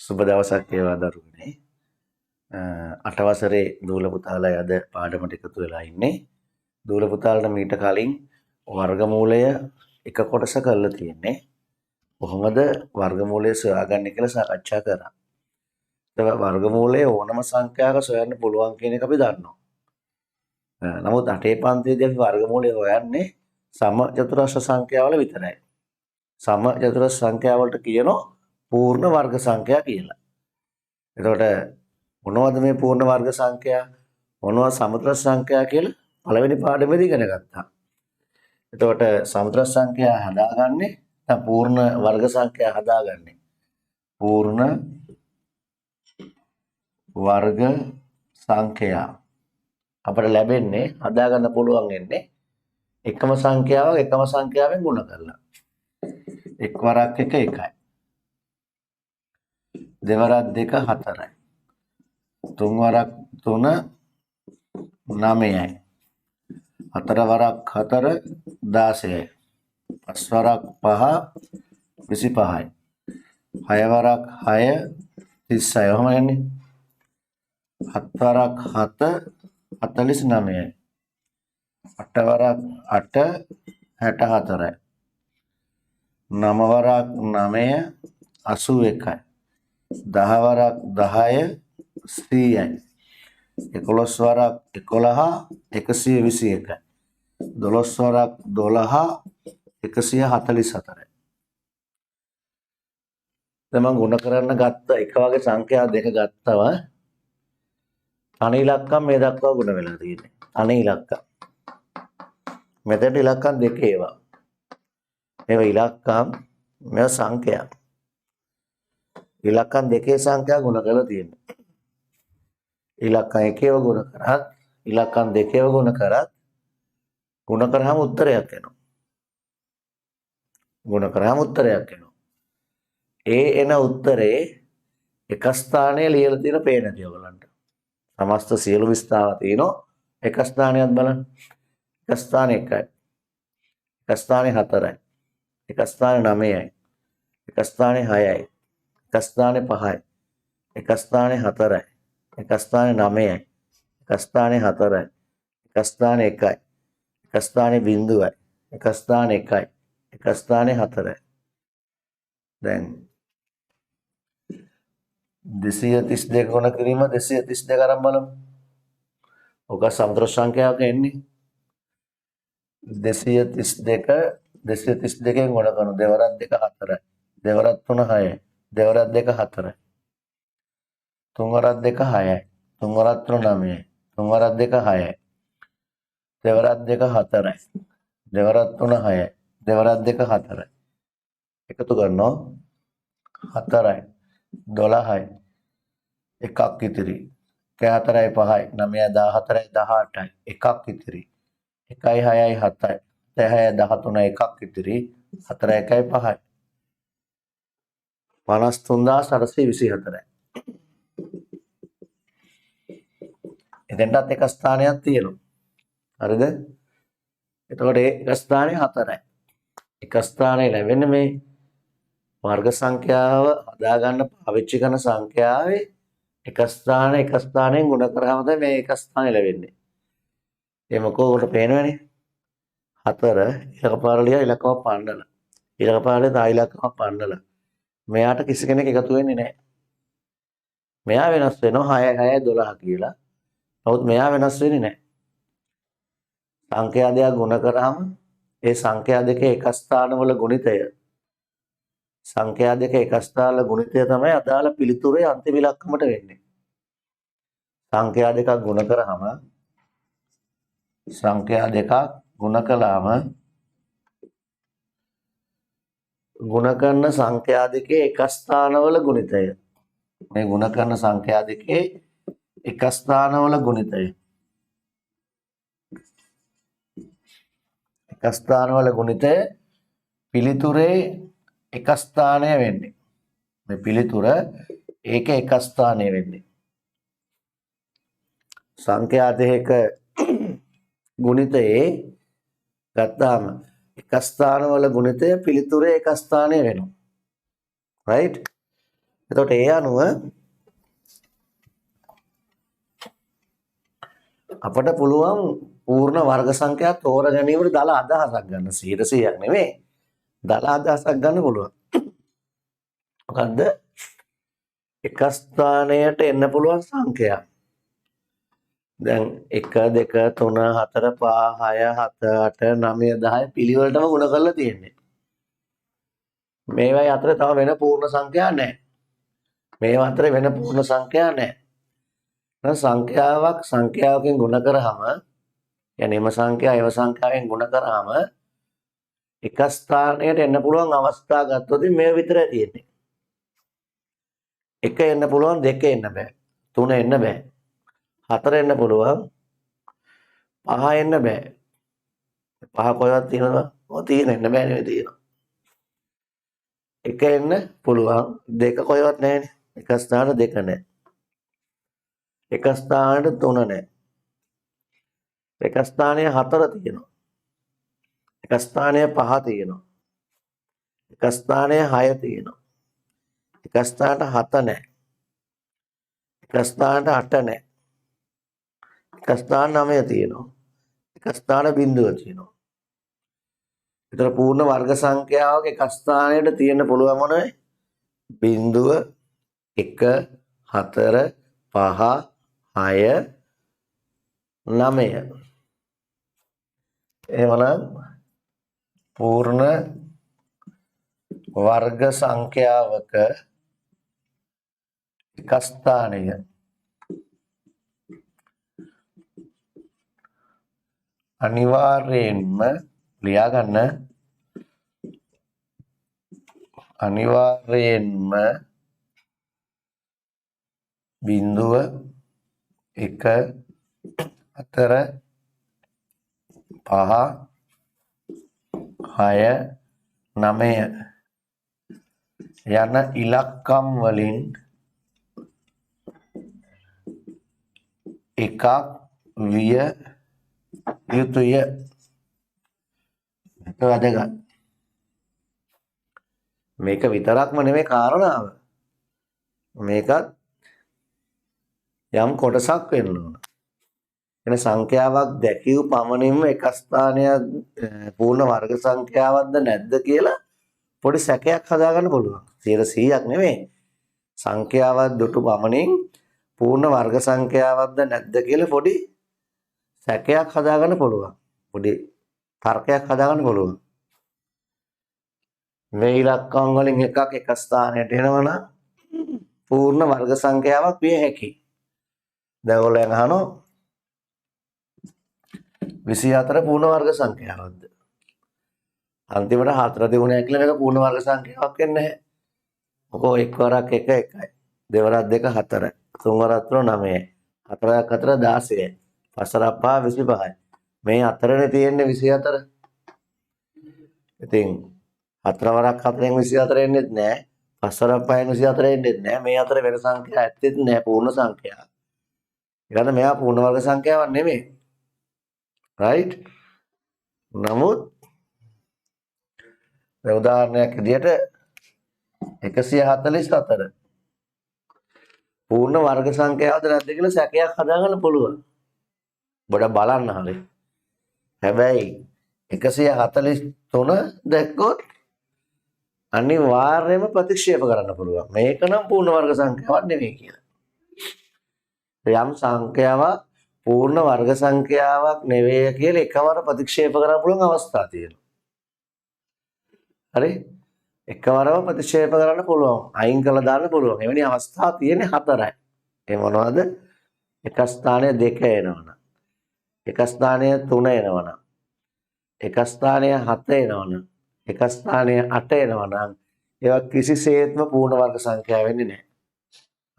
සුබ දවසක් වේවා දරුවනේ. 8 වසරේ දූල පුතාලා අද පාඩමට එකතු වෙලා ඉන්නේ. දූල පුතාලට මීට කලින් වර්ගමූලය එක කොටස කරලා තියෙන්නේ. කොහොමද වර්ගමූලය සොයාගන්නේ කියලා සාකච්ඡා කරා. ඒක වර්ගමූලය ඕනම සංඛ්‍යාවක සොයන්න පුළුවන් කියන එක අපි දන්නවා. නමුත් 8 පන්තියේදී අපි වර්ගමූලය හොයන්නේ සම චතුරස්‍ර සංඛ්‍යාවල විතරයි. සම චතුරස්‍ර සංඛ්‍යාවලට කියනවා පූර්ණ වර්ග සංඛ්‍යා කියලා. එතකොට මොනවද මේ පූර්ණ වර්ග සංඛ්‍යා? මොනවද සමතුලිත සංඛ්‍යා කියලා පළවෙනි පාඩමේදී ඉගෙන ගත්තා. එතකොට සමතුලිත සංඛ්‍යා හදාගන්නේ නැත්නම් පූර්ණ වර්ග සංඛ්‍යා හදාගන්නේ. පූර්ණ වර්ග සංඛ්‍යා අපිට ලැබෙන්නේ හදාගන්න පුළුවන් වෙන්නේ එකම සංඛ්‍යාවක් එකම සංඛ්‍යාවෙන් ගුණ කරලා. එක් වරක් එක එකයි. දෙවරක් දෙක හතරයි. තුන් වරක් තුන 9යි. හතර වරක් 4 16යි. පස් වරක් 5 25යි. හය වරක් 6 30යි. ඔහම යන්නේ. හත් වරක් 7 49යි. අට වරක් 8 64යි. නව වරක් 9 81යි. 10 වරක් 10 100යි. 11 වරක් 11 121යි. 12 වරක් 12 144යි. දැන් මම ගුණ කරන්න ගත්ත එක වගේ සංඛ්‍යා දෙක ගත්තම තනි ඉලක්කම් මේ දක්වා ගුණ වෙලා තියෙන්නේ. තනි ඉලක්කම්. මෙතන ඉලක්කම් දෙක ඒවා. මේවා ඉලක්කම් මේවා සංඛ්‍යා. ඉලක්කම් දෙකේ සංඛ්‍යා ගුණ කරලා තියෙනවා. ඉලක්කම් එකේව ගුණ කරත් ඉලක්කම් දෙකේව ගුණ කරත් ගුණ කරාම උත්තරයක් එනවා. ගුණ කරාම උත්තරයක් එනවා. ඒ එන උත්තරේ එක ස්ථානයේ ලියලා තියෙන පේනදී ඔයගලන්ට. සමස්ත සියලු විස්තර තියෙනවා එක ස්ථානයක් බලන්න. එක ස්ථානේ 1යි. එක ස්ථානේ 4යි. එක ස්ථානේ 9යි. එක ස්ථානේ 6යි. එක ස්ථානේ 5යි. එක ස්ථානේ 4යි. එක ස්ථානේ 9යි. එක ස්ථානේ 4යි. එක ස්ථානේ 1යි. එක ස්ථානේ 0යි. එක ස්ථානේ 1යි. එක ස්ථානේ 4යි. දැන් 232 ගුණ කිරීම 232 අරන් බලමු. ඔක සමතුලිත සංඛ්‍යාවක එන්නේ 232න් ගුණ කරන දෙවරක් දෙක 4යි. දෙවරක් 3 6යි. දෙවරක් දෙක 4යි. තුන් වරක් දෙක 6යි. තුන් වරක් 3 9යි. තුන් වරක් දෙක 6යි. දෙවරක් දෙක 4යි. දෙවරක් 3 6යි. දෙවරක් දෙක 4යි. එකතු කරනවා 4යි 12යි එකක් ඉතිරි. 4යි 5යි 9යි 14යි 18යි එකක් ඉතිරි. 1යි 6යි 7යි 6යි 13යි එකක් ඉතිරි. 4යි 1යි 5යි 53824යි. එතෙන්ටත් එක ස්ථානයක් තියෙනවා. හරිද? එතකොට එක ස්ථානේ 4යි. එක ස්ථානේ ලැබෙන්නේ මේ වර්ග සංඛ්‍යාව හදාගන්න පාවිච්චි කරන සංඛ්‍යාවේ එක ස්ථානයෙන් ගුණ කරාම තමයි මේ එක ස්ථානේ ලැබෙන්නේ. ඒ මොකෝ උකට පේනවනේ. 4 ඊළඟ ලියා ඉලක්කම පන්නලා. ඊළඟ පාරේ තා ඉලක්කම පන්නලා. මෙයාට කිසි කෙනෙක් එකතු වෙන්නේ නැහැ. මෙයා වෙනස් වෙනවා 6 6 12 කියලා. නමුත් මෙයා වෙනස් වෙන්නේ නැහැ. සංඛ්‍යා දෙක ගුණ කරාම ඒ සංඛ්‍යා දෙකේ එක ස්ථානවල ගුණිතය සංඛ්‍යා දෙක එක ස්ථානවල ගුණිතය තමයි අදාළ පිළිතුරේ අන්තිම ඉලක්කමට වෙන්නේ. සංඛ්‍යා දෙකක් ගුණ කරාම සංඛ්‍යා දෙකක් ගුණ කළාම ගුණ කරන සංඛ්‍යා දෙකේ එක ස්ථානවල ගුණිතය මේ ගුණ කරන සංඛ්‍යා දෙකේ එක ස්ථානවල ගුණිතය එක ස්ථානවල ගුණිතය පිළිතුරේ එක ස්ථානය වෙන්නේ. මේ පිළිතුර ඒක එක ස්ථානය වෙන්නේ. සංඛ්‍යා දෙක ගුණිතයේ ගත්තාම එක ස්ථානවල ගුණිතය පිළිතුරේ එක ස්ථානය වෙනවා. right? එතකොට ඒ අනුව අපට පුළුවන් පූර්ණ වර්ග සංඛ්‍යා තෝර ගැනීමට දල අදහසක් ගන්න 100%ක් නෙමෙයි. දල අදහසක් ගන්න පුළුවන්. මොකද්ද? එක ස්ථානයට එන්න පුළුවන් සංඛ්‍යා. දැන් 1 2 3 4 5 6 7 8 9 10 පිළිවෙලටම ගුණ කරලා තියෙන්නේ. මේවායි අතර තව වෙන පූර්ණ සංඛ්‍යා නැහැ. මේවා අතර වෙන පූර්ණ සංඛ්‍යා නැහැ. දැන් සංඛ්‍යාවකින් ගුණ කරාම يعني එම සංඛ්‍යාව එව සංඛ්‍යාවෙන් ගුණ කරාම එක ස්ථානයට එන්න පුළුවන් අවස්ථා ගත්තොත් මේ විතරයි තියෙන්නේ. 1 එන්න පුළුවන් 2 එන්න බෑ. 3 එන්න බෑ. 4 එන්න පුළුවන් 5 එන්න බෑ. 5 කොහෙවත් තියෙනවද? ඔය තියෙන එන්න බෑ නෙවෙයි තියෙනවා. 1 එන්න පුළුවන් 2 කොහෙවත් නැහැනේ. එක ස්ථාන 2 නැහැ. එක ස්ථානයට 3 නැහැ. එක ස්ථානයේ 4 තියෙනවා. එක ස්ථානයේ 5 තියෙනවා. එක ස්ථානයේ 6 තියෙනවා. එක ස්ථානට 7 නැහැ. එක ස්ථානට 8 නැහැ. එක ස්ථාන 9 තියෙනවා. එක ස්ථාන බිඳුව තියෙනවා. ඒතර පූර්ණ වර්ග සංඛ්‍යාවක එක ස්ථානයකට තියෙන්න පුළුවන් මොනවද? බිඳුව 1 4 5 6 9. එහෙමනම් පූර්ණ වර්ග සංඛ්‍යාවක එක ස්ථානය අනිවාර්යයෙන්ම ලියා ගන්න අනිවාර්යයෙන්ම බිඳුව 1 4 5 6 9 යන ඉලක්කම් වලින් එකක් විය යුතුය. වැදගත්. මේක විතරක්ම නෙමෙයි කාරණාව. මේකත් යම් කොටසක් වෙන්න ඕන. එන සංඛ්‍යාවක් දැකියු පමණින්ම එක ස්ථානයක් පූර්ණ වර්ග සංඛ්‍යාවක්ද නැද්ද කියලා පොඩි සැකයක් හදාගන්න පුළුවන්. 100ක් නෙමෙයි. සංඛ්‍යාවක් දුටු පමණින් පූර්ණ වර්ග සංඛ්‍යාවක්ද නැද්ද කියලා පොඩි සැකයක් හදාගන්න පුළුවන්. පොඩි තර්කයක් හදාගන්න පුළුවන්. මේ ඉලක්කම් වලින් එකක් එක ස්ථානයට එනවනම් පූර්ණ වර්ග සංඛ්‍යාවක් විය හැකියි. දැන් ඔයගොල්ලෝ අහනවා 24 පූර්ණ වර්ග සංඛ්‍යාවක්ද? අන්තිමට 4 දෙගුණයක් කියලා මේක පූර්ණ වර්ග සංඛ්‍යාවක් වෙන්නේ නැහැ. මොකෝ එක් වරක් 1 1යි. දෙවරක් 2 4යි. තුන් වරක් 3 9යි. හතරක් 4 16යි. පස්වරක් 5 25යි. මේ අතරනේ තියෙන්නේ 24. ඉතින් 4 වරක් 4න් 24 එන්නේ නැහැ. පස්වරක් 5න් 24 එන්නේ නැහැ. මේ අතර වෙන සංඛ්‍යා ඇත්තෙත් නැහැ පූර්ණ සංඛ්‍යා. ඊළඟ මෙයා පූර්ණ වර්ග සංඛ්‍යාවක් නෙමෙයි. right? නමුත් උදාහරණයක් විදිහට 144 පූර්ණ වර්ග සංඛ්‍යාවද නැද්ද කියලා සැකයක් හදාගන්න පුළුවන්. ඔබට බලන්න හරි. හැබැයි 143 දැක්කොත් අනිවාර්යයෙන්ම ප්‍රතික්ෂේප කරන්න පුළුවන්. මේක නම් පූර්ණ වර්ග සංඛ්‍යාවක් නෙවෙයි කියලා. යම් සංඛ්‍යාවක් පූර්ණ වර්ග සංඛ්‍යාවක් නෙවෙයි කියලා එකවර ප්‍රතික්ෂේප කරන්න පුළුවන් අවස්ථා තියෙනවා. හරි? එකවරම ප්‍රතික්ෂේප කරන්න පුළුවන්. අයින් කළා දාන්න පුළුවන්. එවැනි අවස්ථා තියෙන්නේ 4යි. ඒ මොනවද? එක ස්ථානයේ 2 එනවනම්. එක ස්ථානයේ 3 එනවනම්. එක ස්ථානයේ 7 එනවනම්. එක ස්ථානයේ 8 එනවනම් ඒවා කිසිසේත්ම පූර්ණ වර්ග සංඛ්‍යා වෙන්නේ නැහැ.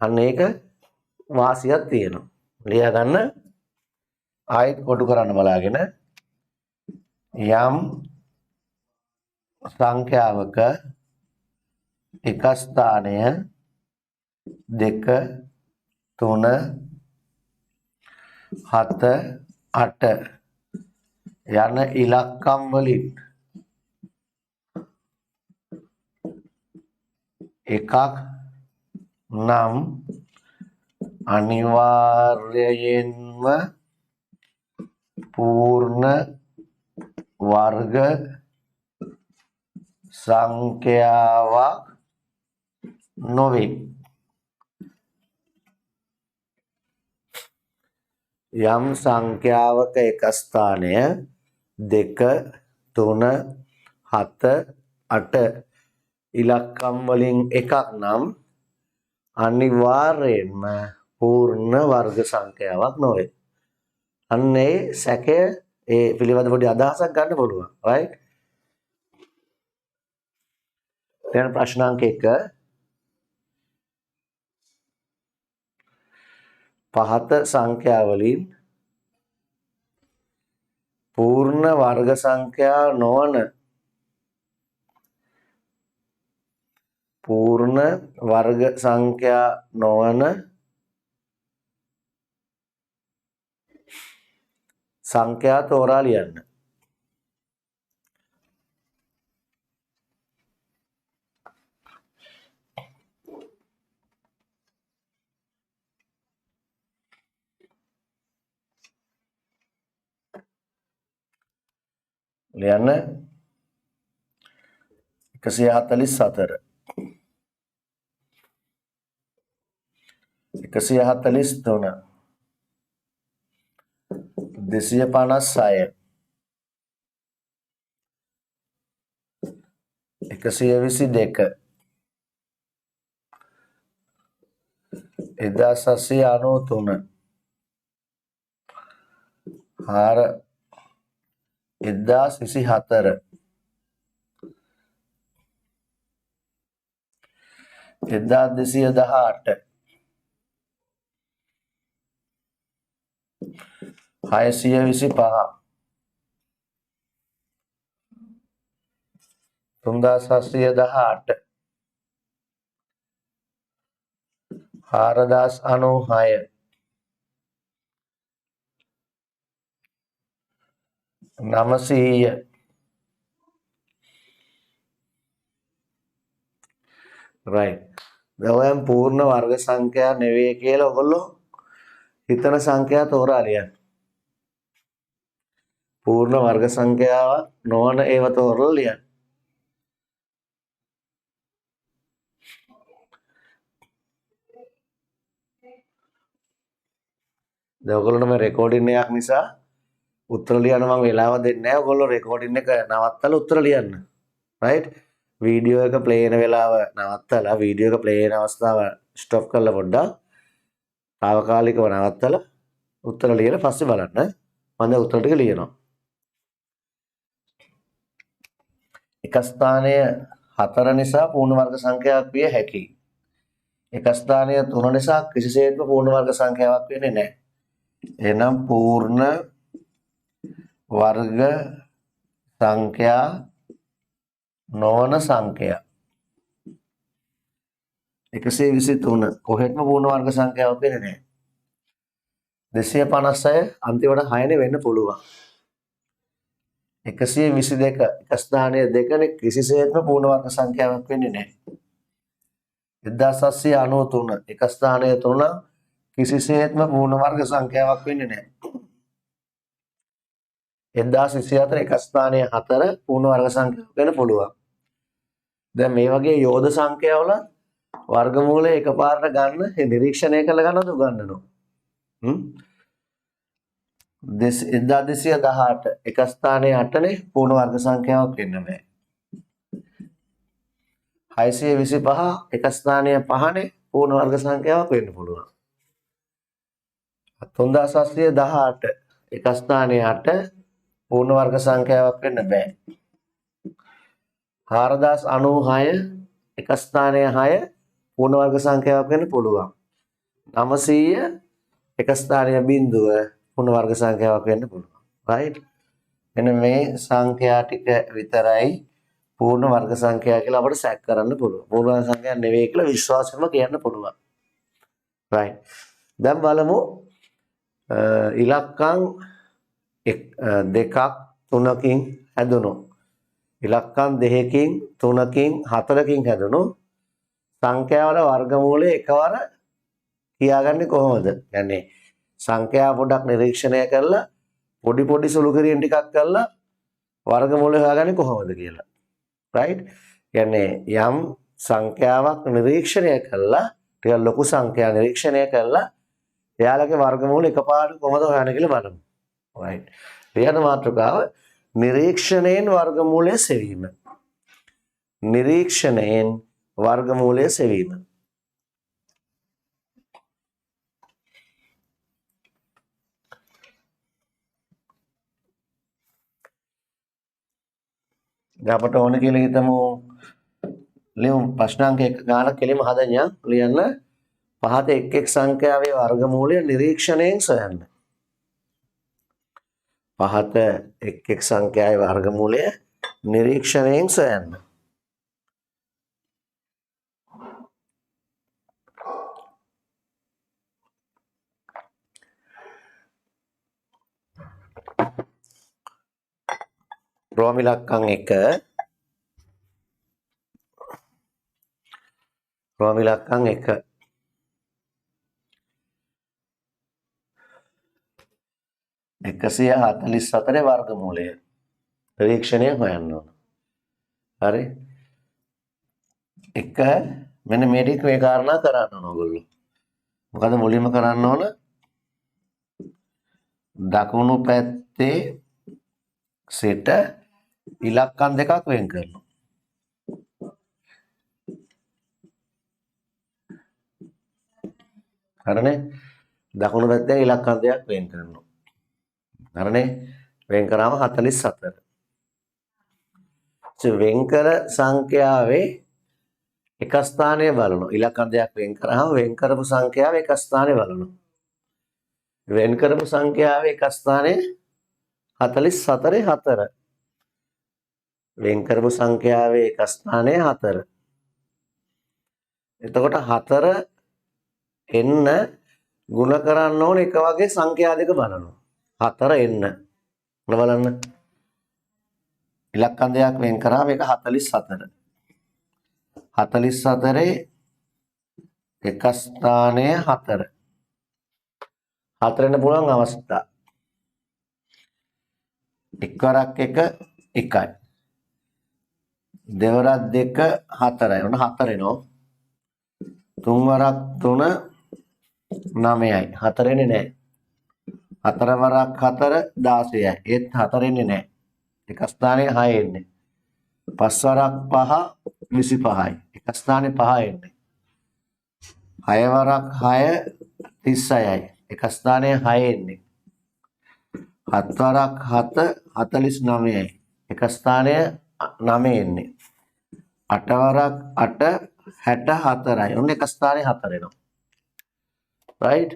අන්න ඒක වාසියක් තියෙනවා. ලියා ගන්න ආයෙත් කොටු කරන්න බලාගෙන යම් සංඛ්‍යාවක එක ස්ථානය 2 3 7 8 යන ඉලක්කම් වලින් එකක් නම් අනිවාර්යයෙන්ම පූර්ණ වර්ග සංඛ්‍යාවක් නොවේ. යම් සංඛ්‍යාවක එක ස්ථානය 2 3 7 8 ඉලක්කම් වලින් එකක් නම් අනිවාර්යයෙන්ම පූර්ණ වර්ග සංඛ්‍යාවක් නොවේ. අන්නේ සැකය ඒ පිළිබඳ පොඩි අදහසක් ගන්න පුළුවන්. right? දැන් ප්‍රශ්නාංක 1 පහත සංඛ්‍යා වලින් පූර්ණ වර්ග සංඛ්‍යා නොවන සංඛ්‍යා තෝරා ලියන්න. ලියන්න 144 143 256 122 1793 1024 1218 625 3718 4096 900 right. දැන් පූර්ණ වර්ග සංඛ්‍යා නෙවෙයි කියලා ඔයගොල්ලෝ හිතන සංඛ්‍යා තෝරා ලියන්න. පූර්ණ වර්ග සංඛ්‍යාව නොවන ඒවා තෝරලා ලියන්න. දැන් ඔයගොල්ලන්ට මේ රෙකෝඩින් එකක් නිසා උත්තර ලියන්න මම වෙලාව දෙන්නේ නැහැ. ඔයගොල්ලෝ රෙකෝඩින් එක නවත්තලා උත්තර ලියන්න. right? වීඩියෝ එක ප්ලේ වෙන වෙලාව නවත්තලා වීඩියෝ එක ප්ලේ වෙන අවස්ථාව ස්ටොප් කරලා පොඩ්ඩක් తాවකාලිකව නවත්තලා උත්තර ලියලා පස්සේ බලන්න. මම දැන් උත්තර ටික ලියනවා. එක ස්ථානය 4 නිසා පූර්ණ වර්ග සංඛ්‍යාවක් විය හැකියි. එක ස්ථානය 3 නිසා කිසිසේත්ම පූර්ණ වර්ග සංඛ්‍යාවක් වෙන්නේ නැහැ. එහෙනම් පූර්ණ වර්ග සංඛ්‍යා නොවන සංඛ්‍යා 123 කොහෙත්ම පූර්ණ වර්ග සංඛ්‍යාවක් වෙන්නේ නැහැ. 256 අන්තිමට 6නේ වෙන්න පුළුවන්. 122 එක ස්ථානයේ 2නේ කිසිසේත්ම පූර්ණ වර්ග සංඛ්‍යාවක් වෙන්නේ නැහැ. 1793 එක ස්ථානයේ 3 කිසිසේත්ම පූර්ණ වර්ග සංඛ්‍යාවක් වෙන්නේ නැහැ. 1024 එක ස්ථානයේ 4 පූර්ණ වර්ග සංඛ්‍යාවක් වෙන්න පුළුවන්. දැන් මේ වගේ යෝධ සංඛ්‍යාවල වර්ගමූලය එකපාරට ගන්න නිරීක්ෂණය කරලා ගන්නද උගන්වනවා. 1218 එක ස්ථානයේ 8නේ පූර්ණ වර්ග සංඛ්‍යාවක් වෙන්න බෑ. 625 එක ස්ථානයේ 5නේ පූර්ණ වර්ග සංඛ්‍යාවක් වෙන්න පුළුවන්. 3718 එක ස්ථානයේ 8 පූර්ණ වර්ග සංඛ්‍යාවක් වෙන්න බෑ. 4096 එක ස්ථානයේ 6 පූර්ණ වර්ග සංඛ්‍යාවක් වෙන්න පුළුවන්. 900 එක ස්ථානයේ 0 පූර්ණ වර්ග සංඛ්‍යාවක් වෙන්න පුළුවන්. right? එන්න මේ සංඛ්‍යා ටික විතරයි පූර්ණ වර්ග සංඛ්‍යා කියලා අපිට සැක කරන්න පුළුවන්. පූර්ණ වර්ග සංඛ්‍යා නෙවෙයි කියලා විශ්වාසයෙන්ම කියන්න පුළුවන්. right. දැන් බලමු ඉලක්කම් 2ක් 3කින් හැදුණු ඉලක්කම් 2කින් 3කින් 4කින් හැදුණු සංඛ්‍යාවල වර්ගමූලය එකවර කියාගන්නේ කොහොමද? يعني සංඛ්‍යා පොඩක් නිරීක්ෂණය කරලා පොඩි පොඩි සුළු කිරීම් ටිකක් කරලා වර්ගමූලය හොයාගන්නේ කොහොමද කියලා. right? يعني යම් සංඛ්‍යාවක් නිරීක්ෂණය කළා ටික ලොකු සංඛ්‍යා නිරීක්ෂණය කළා එයාලගේ වර්ගමූල එකපාරට කොහොමද හොයන්නේ කියලා බලමු. right? ලියන මාතෘකාව නිරීක්ෂණයෙන් වර්ගමූලය සෙවීම. නිරීක්ෂණයෙන් වර්ගමූලය සෙවීම. දැන් අපට ඕන කියලා හිතමු ලියමු ප්‍රශ්නාංක 1 ගානක් කෙලින්ම හදන්න ලියන්න පහත එක් එක් සංඛ්‍යාවේ වර්ගමූලය නිරීක්ෂණයෙන් සොයන්න. පහත එක් එක් සංඛ්‍යාවේ වර්ගමූලය නිරීක්ෂණයෙන් සොයන්න. රෝම ඉලක්කම් 1 රෝම ඉලක්කම් 1 144 වර්ගමූලය නිරීක්ෂණය හොයන්න ඕන. හරි. එක මෙන්න මේ ටික මේ කාරණා කරන්න ඕන ඔයගොල්ලෝ. මොකද මුලින්ම කරන්න ඕන දකුණු පැත්තේ සිට ඉලක්කම් දෙකක් වෙන් කරනවා. හරිනේ? දකුණු පැත්තේ ඉලක්කම් දෙකක් වෙන් කරනවා. හරිනේ? වෙන් කරාම 44. වෙන් කර සංඛ්‍යාවේ එක ස්ථානය බලනවා. ඉලක්කම් දෙකක් වෙන් කරාම වෙන් කරපු සංඛ්‍යාවේ එක ස්ථානය බලනවා. වෙන් කරපු සංඛ්‍යාවේ එක ස්ථානයේ 44 4. වෙන් කරපු සංඛ්‍යාවේ එක ස්ථානයේ 4. එතකොට 4 එන්න ಗುಣ කරන්න ඕන එක වගේ සංඛ්‍යා දෙක බලනවා. 4 එන්න. බලන්න. ඉලක්කම් දෙකක් වෙන් කරාම ඒක 44. 44 එක ස්ථානයේ 4. 4 එන්න පුළුවන් අවස්ථා. එක්වරක් 1 1යි. දෙවරක් 2 4යි. උන 4 එනවා. තුන්වරක් 3 9යි. 4 එන්නේ නැහැ. හතරවරක් 4 16යි. ඒත් 4 එන්නේ නැහැ. එක ස්ථානයේ 6 එන්නේ. පස්වරක් 5 25යි. එක ස්ථානයේ 5 එන්නේ. හයවරක් 6 36යි. එක ස්ථානයේ 6 එන්නේ. හත්වරක් 7 49යි. එක ස්ථානයේ 9 එන්නේ. අටවරක් 8 64යි. ඔන්න එක ස්ථානයේ 4 එනවා. right?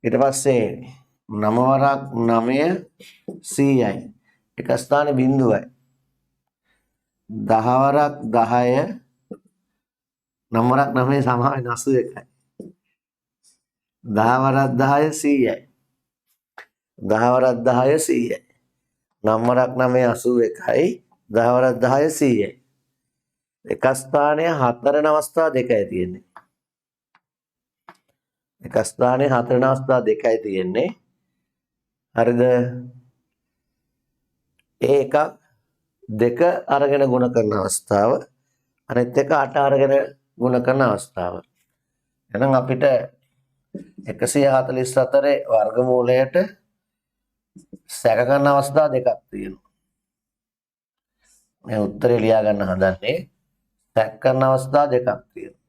ඊට පස්සේ 9වරක් 9 100යි. එක ස්ථානයේ බිඳුවයි. 10වරක් 10 9වරක් 9 සමාන 81යි. 10වරක් 10 100යි. 10වරක් 10 100යි. 9වරක් 9 81යි. 10වරක් 10 100යි. එක ස්ථානයේ 4 වෙනි අවස්ථා දෙකයි තියෙන්නේ. එක ස්ථානයේ 4 වෙනි අවස්ථා දෙකයි තියෙන්නේ. හරිද? ඒ එකක් 2 අරගෙන ගුණ කරන අවස්ථාව අනිත් එක 8 අරගෙන ගුණ කරන අවස්ථාව. එහෙනම් අපිට 144 වර්ගමූලයට සැක කරන අවස්ථා දෙකක් තියෙනවා. මේ උත්තරේ ලියා ගන්න හදන්නේ සැක කරන අවස්ථා දෙකක් තියෙනවා.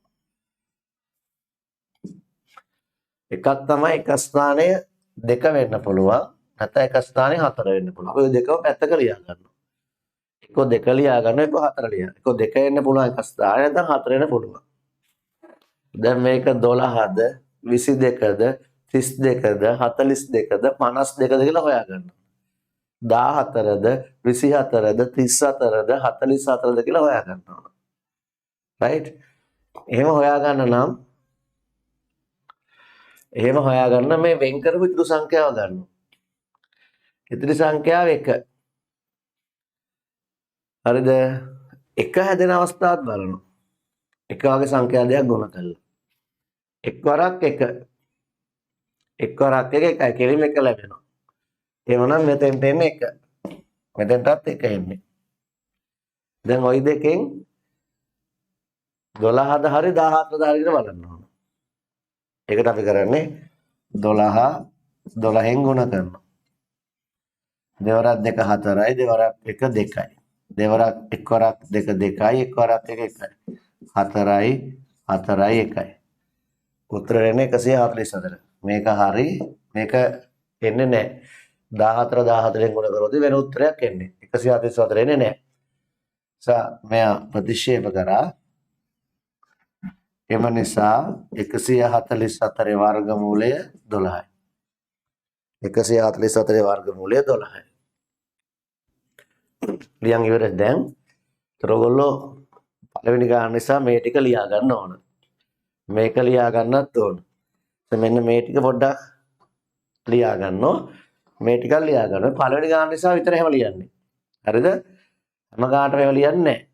එකක් තමයි එක ස්ථානයේ 2 වෙන්න පුළුවන්. නැත්නම් එක ස්ථානයේ 4 වෙන්න පුළුවන්. ඔය දෙකම පැත්තක ලියා ගන්නවා. එක 2 ලියා ගන්න එක 4 ලියා. එක 2 එන්න පුළුවන් එක ස්ථානයේ නැත්නම් 4 එන්න පුළුවන්. දැන් මේක 12ද 22ද 32ද 42ද 52ද කියලා හොයාගන්න. 14ද 24ද 34ද 44ද කියලා හොයාගන්න ඕන. right? එහෙම හොයාගන්න මේ වෙන් කරපු ඉතුරු සංඛ්‍යාව ගන්නවා. ඉතිරි සංඛ්‍යාව 1. හරිද? 1 හැදෙන අවස්ථාවත් බලනවා. එක වගේ සංඛ්‍යා දෙකක් ගුණ කළා. එක් වරක් එක එකයි කෙලිම එක ලැබෙනවා. එහෙමනම් මෙතෙන්ට එන්නේ එක. මෙතෙන්ටත් එක එන්නේ. දැන් ওই දෙකෙන් 12ද හරි 14ද හරි කියලා බලන්න ඕන. ඒකට අපි කරන්නේ 12 12න් ගුණ කරනවා. දෙවරක් 2 4යි, දෙවරක් 1 2යි. දෙවරක් එක් වරක් 2 2යි, එක් වරක් 1 1යි. 4යි 4යි 1යි. උත්තරය එන්නේ 144. මේක හරි. මේක එන්නේ නැහැ. 14න් ගුණ කරොත් වෙන උත්තරයක් එන්නේ. 144 එන්නේ නැහැ. මෙයා ප්‍රතික්ෂේප කරා. එම නිසා 144 වර්ගමූලය 12යි. 144 වර්ගමූලය 12යි. ලියන් ඉවරයි දැන්. ඔයගොල්ලෝ පළවෙනි ගාන නිසා මේ ටික ලියා ගන්න ඕන. මේක ලියා ගන්නත් ඕන. මෙන්න මේ ටික පොඩ්ඩක් ලියා ගන්නෝ. මේ ටික ලියා ගන්න. පළවෙනි ගාන නිසා විතරයි හැම ලියන්නේ. හරිද? හැම ගානටම ඒව ලියන්නේ නැහැ.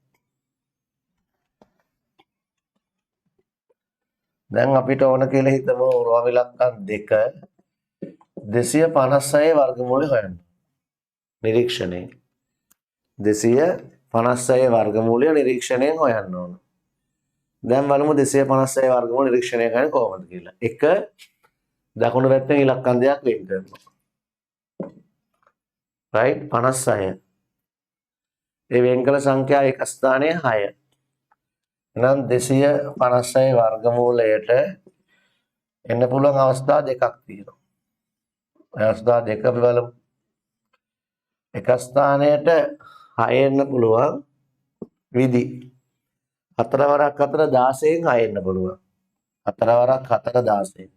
දැන් අපිට ඕන කියලා හිතමු රෝම ඉලක්කම් 2 256 වර්ගමූලය හොයන්න. නිරීක්ෂණයෙන් 256 වර්ගමූලය නිරීක්ෂණයෙන් හොයන්න ඕන. දැන් බලමු 256 වර්ගමූල නිරීක්ෂණය කරන්නේ කොහොමද කියලා. 1 දකුණු පැත්තෙන් ඉලක්කම් දෙකක් වෙන් කරනවා. right 56. ඒ වෙන් කළ සංඛ්‍යාව එක ස්ථානයේ 6. එහෙනම් 256 වර්ගමූලයට එන්න පුළුවන් අවස්ථා දෙකක් තියෙනවා. අවස්ථා දෙක අපි බලමු. එක ස්ථානයට 6 එන්න පුළුවන් විදි. 4 වරක් 4 16න් 6 එන්න පුළුවන්. 4 වරක් 4 16.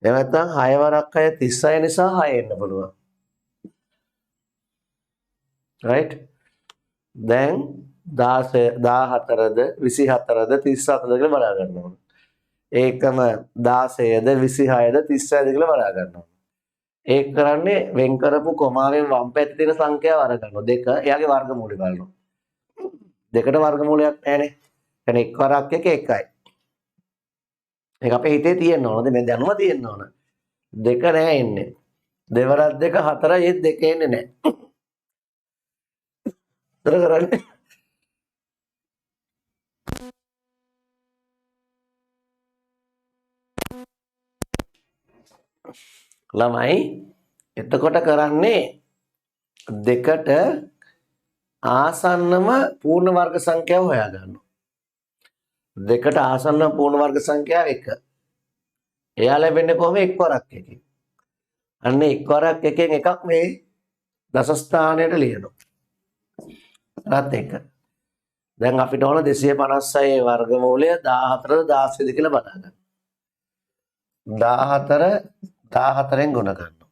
එහෙම නැත්නම් 6 වරක් 6 36 නිසා 6 එන්න පුළුවන්. right? දැන් 16 14ද 24ද 37ද කියලා බලා ගන්න ඕනේ. ඒකම 16ද 26ද 36ද කියලා බලා ගන්න ඕනේ. ඒක කරන්නේ වෙන් කරපු කොමාවෙන් වම් පැත්තේ තියෙන සංඛ්‍යාව අරගන්නවා. 2 එයාගේ වර්ගමූලය බලනවා. දෙකට වර්ගමූලයක් නැහැනේ. එහෙනම් එක් වරක් එක එකයි. ඒක අපේ හිතේ තියෙන්න ඕනද? මේ දැනුම තියෙන්න ඕන. 2 නැහැ එන්නේ. දෙවරක් 2 4යි ඒ 2 එන්නේ නැහැ. උත්තර කරන්නේ ළමයි එතකොට කරන්නේ දෙකට ආසන්නම පූර්ණ වර්ග සංඛ්‍යාව හොයා ගන්නවා. දෙකට ආසන්නම පූර්ණ වර්ග සංඛ්‍යාව 1. එයා ලැබෙන්නේ කොහොම එක් වරක් එකකින්. අන්න එක් වරක් එකෙන් එකක් මේ දස ස්ථානයට ලියනවා. රත් 1. දැන් අපිට ඕන 256 වර්ගමූලය 14ද 16ද කියලා බලා ගන්න. 14න් ගුණ කරනවා.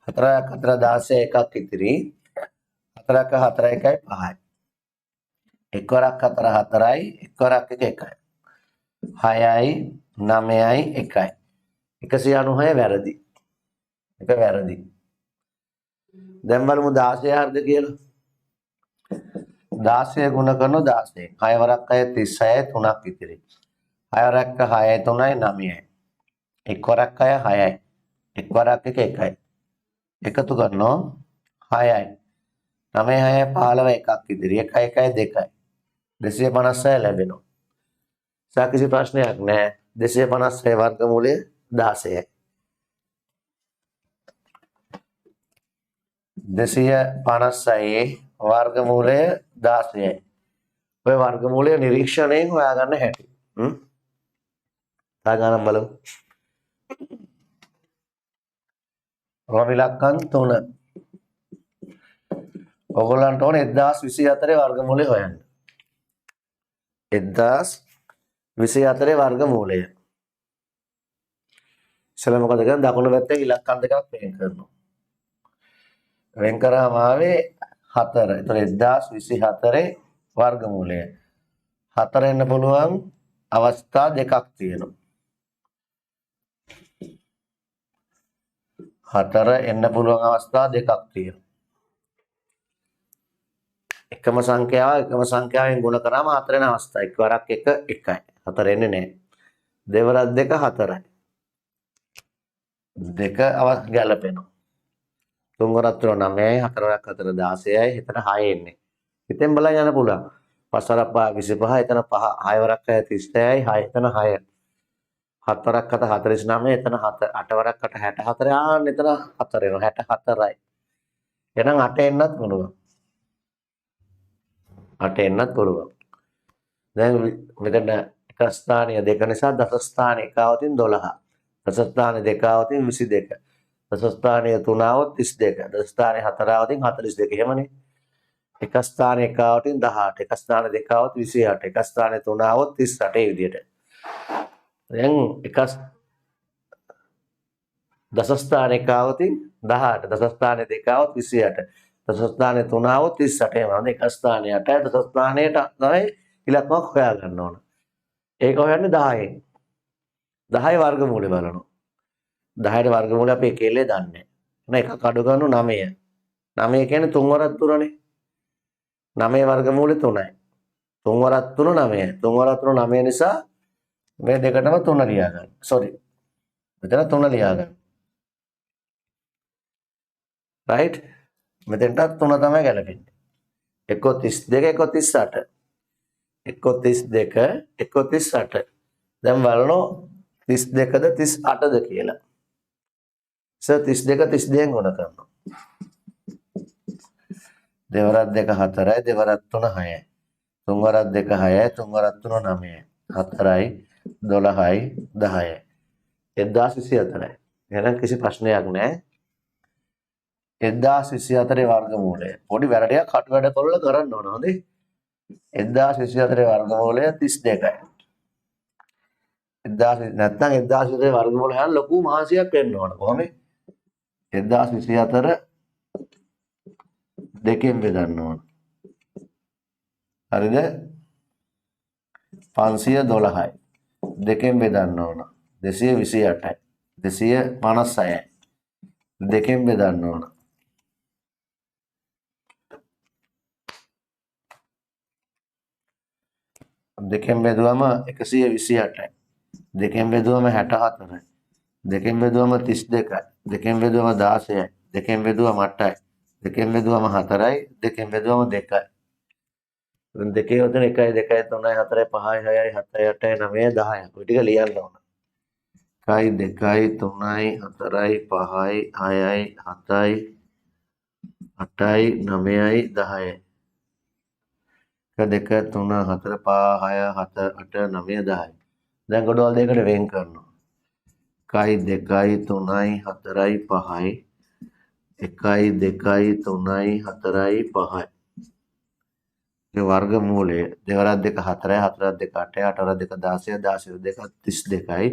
4ක් 4 16 එකක් ඉතිරි. 4ක 4 1යි 5යි. එක් වරක් 4 4යි, එක් වරක් 1 1යි. 6යි 9යි 1යි. 196 වැරදි. එක වැරදි. දැන් බලමු 16 හරිද කියලා. 16 ගුණ කරනවා 16. 6 වරක් 6 36යි 3ක් ඉතිරි. 6 වරක් 6යි 3යි 9යි. එක් වරක් 6 6යි. එක් වරක් 1 1යි. එකතු කරනවා 6යි. 9 6 15 එකක් ඉතිරි. 1 1යි 2යි. 256 ලැබෙනවා. කිසි ප්‍රශ්නයක් නැහැ. 256 වර්ගමූලය 16යි. 256 වර්ගමූලය 16යි. ඔය වර්ගමූලය නිරීක්ෂණයෙන් හොයාගන්න හැටි. තාගානම් බලමු. රෝම ඉලක්කම් 3. ඔයගොල්ලන්ට ඕනේ 1024 වර්ගමූලය හොයන්න. 1024 වර්ගමූලය. ඉතින් මොකද කරන්නේ? දකුණු පැත්තේ ඉලක්කම් දෙකක් වෙන් කරනවා. වෙන් කරාම ආවේ 4. එතකොට 1024 වර්ගමූලය. 4 එන්න පුළුවන් අවස්ථා දෙකක් තියෙනවා. 4 එන්න පුළුවන් අවස්ථා දෙකක් තියෙනවා. එකම සංඛ්‍යාවෙන් ගුණ කරාම 4 වෙන අවස්ථා. එකවරක් 1 1යි. 4 එන්නේ නැහැ. දෙවරක් 2 4යි. 2 ගැලපෙනවා. තුන්වරක් 3 9යි, හතරවරක් 4 16යි, එතන 6 එන්නේ. හිතෙන් බලන් යන්න පුළුවන්. 5වරක් 5 25, එතන 5, 6වරක් 6 36යි, 6 එතන 6. 7වරක් 7 49, එතන 7, 8වරක් 8 64, ආන්න එතන 4 එනවා 64යි. එහෙනම් 8 එන්නත් පුළුවන්. 8 එන්නත් පුළුවන්. දැන් මෙතන එක ස්ථානීය 2 නිසා දස ස්ථානීය එකවතින් 12. දස ස්ථානීය 2 આવතින් 22. දස ස්ථානීය 3 આવොත් 32. දස ස්ථානීය 4 આવතින් 42. එහෙමනේ. එක ස්ථානීය 1 આવතින් 18. එක ස්ථානීය 2 આવොත් 28. එක ස්ථානීය 3 આવොත් 38 ඒ විදිහට. දැන් එක දස ස්ථානීය 1 આવතින් 18. දස ස්ථානීය 2 આવොත් 28. දස ස්ථානීය 3 આવොත් 38. එහෙම එක ස්ථානීය 8යි දස ස්ථානීයට 9යි ඉලක්කමක් හොයා ගන්න ඕන. ඒක හොයන්නේ 10න්. 10 වර්ගමූලය බලනවා. 10ට වර්ගමූලය අපි එකෙල්ලේ දන්නේ නැහැ. එකක් අඩු ගන්නු 9. 9 කියන්නේ 3 වරක් 3නේ. 9 වර්ගමූලය 3යි. 3 වරක් 3 9යි. 3 වරක් 3 9 නිසා මේ දෙකටම 3 ලියා ගන්න. සෝරි. මෙතන 3 ලියා ගන්න. රයිට්. මෙතෙන්ට 3 තමයි ගැලපෙන්නේ. එක්ක 32 එක්ක 38. එක්ක 32 එක්ක 38. දැන් බලනවා 32ද 38ද කියලා. 32 32න් ගුණ කරනවා. දෙවරක් 2 4යි, දෙවරක් 3 6යි. තුන්වරක් 2 6යි, තුන්වරක් 3 9යි. 4යි, 12යි, 10යි. 1024යි. එහෙනම් කිසි ප්‍රශ්නයක් නැහැ. 1024 වර්ගමූලය. පොඩි වැඩ ටිකක් කටු වැඩ කරලා කරන්න ඕන හොඳේ. 1024 වර්ගමූලය 32යි. 1000 නැත්නම් 1024 වර්ගමූලය හරිය ලොකු මහසියක් වෙන්න ඕන. කොහොමද? 1024 දෙකෙන් බෙදන්න ඕන. හරිද? 512යි. දෙකෙන් බෙදන්න ඕන. 228යි. 256යි. දෙකෙන් බෙදන්න ඕන. දෙකෙන් බෙදුවම 128යි. දෙකෙන් බෙදුවම 64යි. දෙකෙන් බෙදුවම 32යි. දෙකෙන් බෙදුවම 16යි. දෙකෙන් බෙදුවම 8යි. දෙකෙන් බෙදුවම 4යි. දෙකෙන් බෙදුවම 2යි. දෙකේ උතන 1යි 2යි 3යි 4යි 5යි 6යි 7යි 8යි 9යි 10යි. ඔය ටික ලියන්න ඕන. 1යි 2යි 3යි 4යි 5යි 6යි 7යි 8යි 9යි 10යි. 1 2 3 4 5 6 7 8 9 10යි. දැන් ගොඩවල් දෙකකට වෙන් කරනවා. 1යි 2යි 3යි 4යි 5යි 1යි 2යි 3යි 4යි 5යි. මේ වර්ගමූලය දෙවරක් 2 4යි 4ක් 2 8යි 8වරක් 2 16යි 16 2 32යි.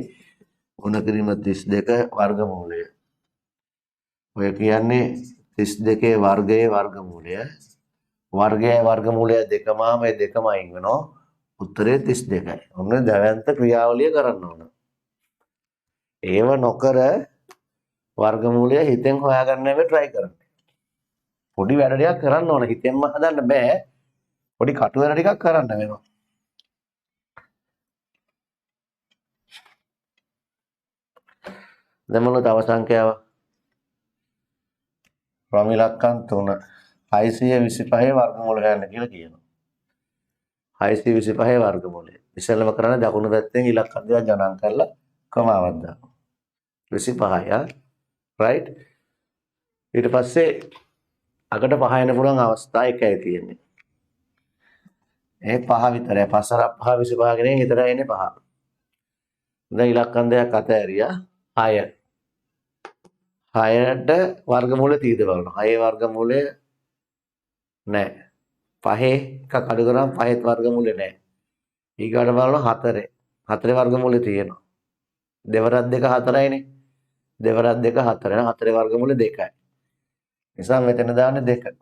ගුණ කිරීම 32 වර්ගමූලය. ඔය කියන්නේ 32 වර්ගයේ වර්ගමූලය. වර්ගයේ වර්ගමූලය දෙකමම ඒ දෙකම අයින් වෙනවා. උත්තරේ 32යි. ඔන්න දැවැන්ත ක්‍රියාවලිය කරන්න ඕන. ඒව නොකර වර්ගමූලය හිතෙන් හොයාගන්න හැම try කරන්න. පොඩි වැඩ ටිකක් කරන්න ඕන. හිතෙන්ම හදන්න බෑ. පොඩි කටු වැඩ ටිකක් කරන්න වෙනවා. දැන් මොනවද තව සංඛ්‍යාව? ප්‍රමිලක්කම් 3 625 වර්ගමූල ගන්න කියලා කියනවා. 625 වර්ගමූලය. ඉස්සෙල්ලම කරන්නේ දකුණු පැත්තෙන් ඉලක්කම් දෙකක් ගණන් කරලා කමාවක් දානවා. 25යි right. ඊට පස්සේ අකට පහ එන්න පුළුවන් අවස්ථා එකයි තියෙන්නේ. ඒ පහ විතරයි. 5 5 25 ගෙනෙන් විතර එන්නේ පහ. දැන් ඉලක්කම් දෙකක් අතෑරියා 6. 6ට වර්ගමූලය තීද බලනවා. 6 වර්ගමූලය නැහැ. 5 එකක් අඩු කරාම 5 වර්ගමූලය නැහැ. ඊගාට බලනවා 4. 4 වර්ගමූලය තියෙනවා. දෙවරක් 2 4යිනේ. දෙවරක් 2 4 නේ. 4 වර්ගමූලය 2යි. නිසා මෙතන දාන්නේ 2.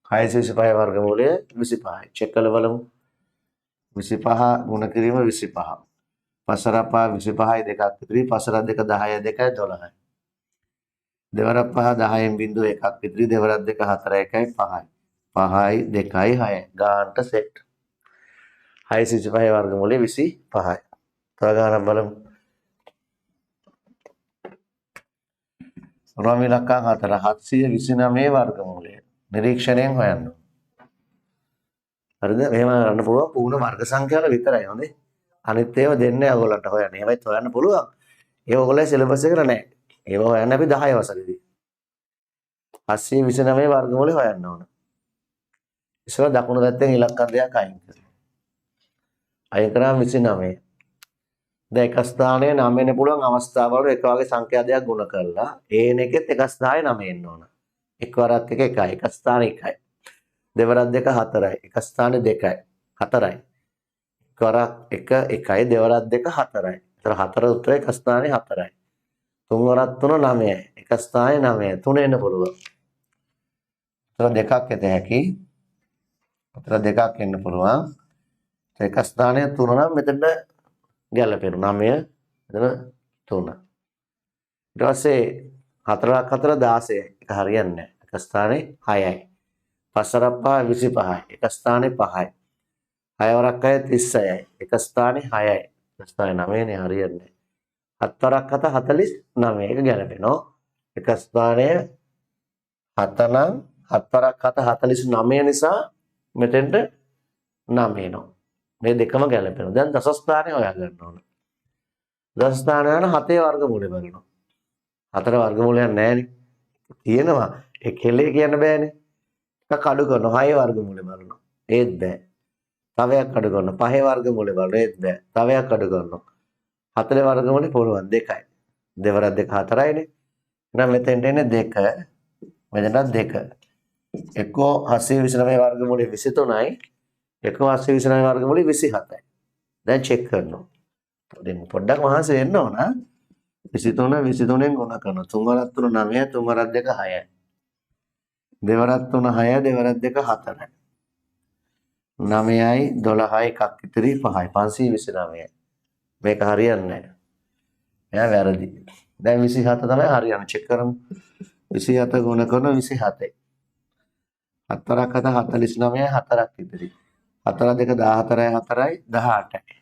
625 වර්ගමූලය 25යි. චෙක් කරලා බලමු. 25 ගුණ කිරීම 25. 5 5 25යි දෙකක් ඉතිරි. 5 2 10යි 2යි 12යි. දෙවරක් 5 10න් බිඳුව එකක් ඉතිරි. දෙවරක් 2 4 1යි 5යි. 5යි 2යි 6යි ගානට සෙට් 625 වර්ගමූලය 25යි. තව ගානක් බලමු. රෝම ඉලක්කම් 4 729 වර්ගමූලය නිරීක්ෂණයෙන් හොයන්න. හරිද? මෙහෙම ගන්න පුළුවන් පූර්ණ වර්ග සංඛ්‍යාවල විතරයි හොඳේ. අනිත් ඒවා දෙන්නේ ඔයගොල්ලන්ට හොයන්න. ඒවයිත් හොයන්න පුළුවන්. ඒ ඔයගොල්ලෝ සිලබස් එකට නැහැ. ඒවා හොයන්න අපි 10 වසරේදී. 729 වර්ගමූලය හොයන්න ඕන. ඉස්සර දකුණු පැත්තෙන් ඉලක්කම් දෙකක් අයින් කරනවා. අයින් කරාම 29. දැන් එක ස්ථානයේ 9 වෙන්න පුළුවන් අවස්ථාවල එක වගේ සංඛ්‍යා දෙකක් ගුණ කරලා ඒන එකෙත් එක ස්ථානයේ 9 එන්න ඕන. එක්වරක් එක 1යි. එක ස්ථානයේ 1යි. දෙවරක් දෙක 4යි. එක ස්ථානයේ 2යි. 4යි. එක්වරක් එක 1යි. දෙවරක් දෙක 4යි. ඒතර 4 උත්තර එක ස්ථානයේ 4යි. තුන්වරක් 3 9යි. එක ස්ථානයේ 9යි. 3 එන්න පුළුවන්. ඒතර දෙකක් ඇත හැකි. ඒතර දෙකක් එන්න පුළුවන්. එක ස්ථානයේ 3 නම් මෙතන ගැලපෙනවා 9 මෙතන 3. ඊට පස්සේ 4ක් 4 16යි. ඒක හරියන්නේ නැහැ. එක ස්ථානයේ 6යි. 5 4ක් 5 25යි. එක ස්ථානයේ 5යි. 6 වරක් 6 36යි. එක ස්ථානයේ 6යි. එක ස්ථානයේ 9නේ හරියන්නේ නැහැ. 7 වරක් 7 49. ඒක ගැලපෙනවා. එක ස්ථානයේ 7 නම් 7 වරක් 7 49 නිසා මෙතෙන්ට 9 එනවා. මේ දෙකම ගැලපෙනවා. දැන් දස ස්ථානය හොයාගන්න ඕන. දස ස්ථානය යන 7 වර්ගමූලය බලනවා. 4 වර්ගමූලයක් නැහැනේ. තියෙනවා. ඒ කෙලේ කියන්න බෑනේ. එකක් අඩු කරනවා 6 වර්ගමූලය බලනවා. ඒත් බෑ. තවයක් අඩු කරනවා 5 වර්ගමූලය බලනවා. ඒත් බෑ. තවයක් අඩු කරනවා 4 වර්ගමූලය පුළුවන් 2යි. දෙවරක් 2 4යිනේ. එහෙනම් මෙතෙන්ට එන්නේ 2. මෙතනත් 2. එක්කෝ 729 වර්ගමූලය 23යි. එක්කෝ 729 වර්ගමූලය 27යි. දැන් චෙක් කරනවා. දැන් පොඩ්ඩක් මහන්සි වෙන්න ඕන. 23 23න් ගුණ කරනවා. 3 වරක් 3 9යි 3 වරක් 2 6යි. දෙවරක් 3 6යි දෙවරක් 2 4යි. 9යි 12යි එකක් ඉතිරි 5යි 529යි. මේක හරියන්නේ නැහැ. එයා වැරදි. දැන් 27 තමයි හරියන්නේ. චෙක් කරමු. 27 ගුණ කරන 27යි. 4ක් 7 49යි 4ක් ඉතිරි. 4 2 14යි 4යි 18යි.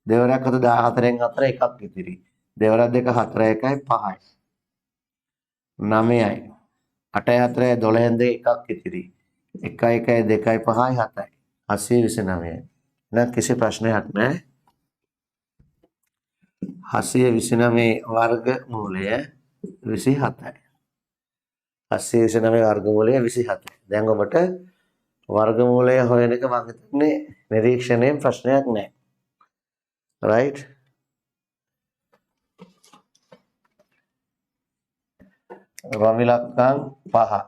දෙවරක් 7 14න් 4 එකක් ඉතිරි. දෙවරක් 2 4 1යි 5යි. 9යි 8යි 4යි 12න් 2 එකක් ඉතිරි. 1යි 1යි 2යි 5යි 7යි. 829යි. නැත් කිසි ප්‍රශ්නයක් නැහැ. 829 වර්ගමූලය 27යි. 829 වර්ගමූලය 27යි. දැන් ඔබට වර්ගමූලය හොයන එක මම හිතන්නේ නිරීක්ෂණයෙන් ප්‍රශ්නයක් නැහැ. right රෝම ඉලක්කම් 5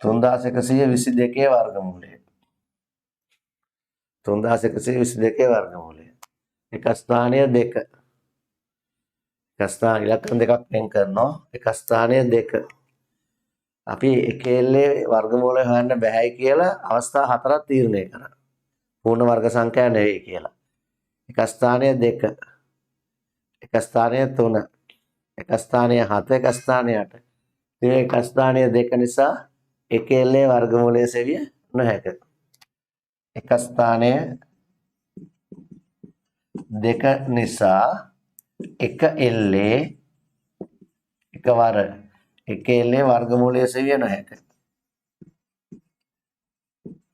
3122 වර්ගමූලය 3122 වර්ගමූලය එක ස්ථානය 2 එක ස්ථාන ඉලක්කම් දෙකක් වෙන් කරනවා එක ස්ථානය 2 අපි එකෙල්ලේ වර්ගමූලය හොයන්න බෑයි කියලා අවස්ථා 4ක් තීරණය කරා පූර්ණ වර්ග සංඛ්‍යා නෙවෙයි කියලා එක ස්ථානය 2 එක ස්ථානය 3 එක ස්ථානය 7 එක ස්ථානය 8 ඉතින් එක ස්ථානය 2 නිසා එකෙල්ලේ වර්ගමූලය සෙවිය නොහැක එක ස්ථානය 2 නිසා එක එල්ලේ එකවර එක එල්ලේ වර්ගමූලය සෙවිය නොහැක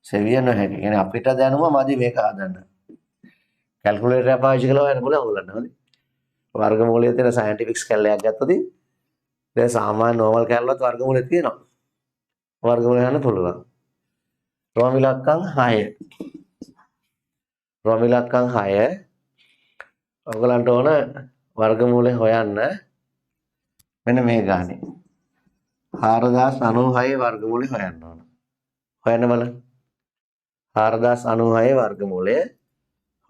කියන්නේ අපිට දැනුම මදි මේක හදන්න කැල්කියුලේටර් එක පාවිච්චි කළා හොයන්න පුළුවන් ඕගොල්ලන්ට හරි වර්ගමූලයේ තියෙන සයන්ටිෆික්ස් කැලලයක් ගත්තොත් දැන් සාමාන්‍ය නෝමල් කැලලත් වර්ගමූලය තියෙනවා වර්ගමූලය හොයන්න පුළුවන් රෝම ඉලක්කම් 6 ඔයගලන්ට ඕන වර්ගමූලය හොයන්න මෙන්න මේ ගානේ 4096 වර්ගමූලය හොයන්න ඕන හොයන්න බලන්න 4096 වර්ගමූලය